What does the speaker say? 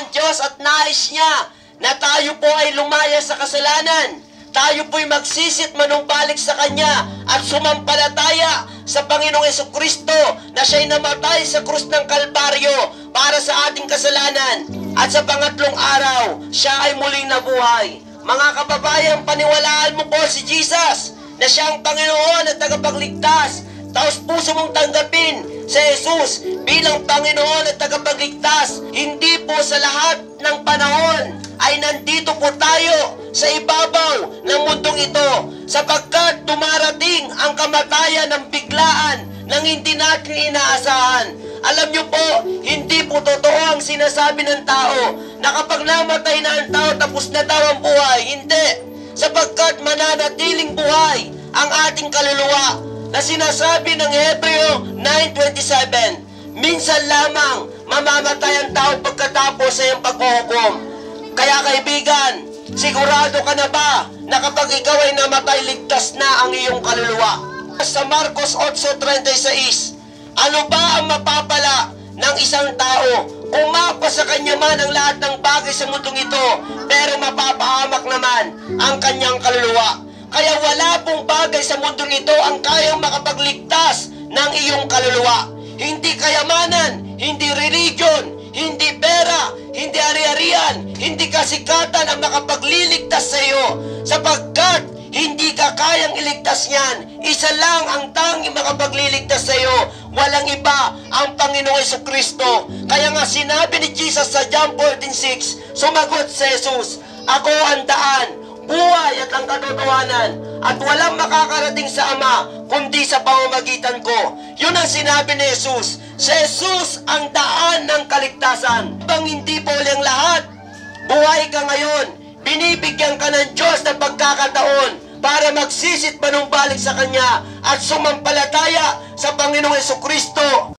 Diyos at nais niya na tayo po ay lumaya sa kasalanan. Tayo po'y magsisit manumbalik sa Kanya at sumampalataya sa Panginoong Jesucristo na siya'y namatay sa krus ng Kalbaryo para sa ating kasalanan. At sa pangatlong araw, siya ay muling nabuhay. Mga kababayan, paniwalaan mo po si Jesus na siya ang Panginoon at tagapagligtas. Taos puso mong tanggapin si Jesus bilang Panginoon at tagapagligtas. Hindi po sa lahat ng panahon ay nandito po tayo sa ibabaw ng mundong ito, sapagkat dumarating ang kamatayan ng biglaan nang hindi natin inaasahan. Alam niyo po, hindi po totoo ang sinasabi ng tao na kapag namatay na ang tao, tapos na daw ang buhay. Hindi, sapagkat mananatiling buhay ang ating kaluluwa na sinasabi ng Hebreo 9:27. Minsan lamang mamamatay ang tao pagkatapos sa iyong paghuhukom. Kaya kaibigan, sigurado ka na ba na kapag ikaw ay namatay, ligtas na ang iyong kaluluwa? Sa Marcos 8:36, ano ba ang mapapala ng isang tao kung mapa sa kanya man ang lahat ng bagay sa mundong ito, pero mapapahamak naman ang kanyang kaluluwa? Kaya wala pong bagay sa mundong ito ang kayang makapagligtas ng iyong kaluluwa. Hindi kayamanan, hindi religion, hindi pera, hindi ari-arian, hindi kasikatan ang makapagliligtas sa iyo, sapagkat hindi ka kayang iligtas niyan. Isa lang ang tanging makapagliligtas sa iyo, walang iba, ang Panginoong Jesucristo. Kaya nga sinabi ni Jesus sa John 14:6, sumagot si Jesus, ako ang daan, buhay at ang katotohanan, at walang makakarating sa Ama kundi sa pamamagitan ko. Yun ang sinabi ni Jesus. Si Jesus ang daan ng kaligtasan. Bang hindi po ang lahat, buhay ka ngayon, binibigyan ka ng Diyos ng pagkakataon para magsisit manumbalik sa Kanya at sumampalataya sa Panginoong Jesucristo.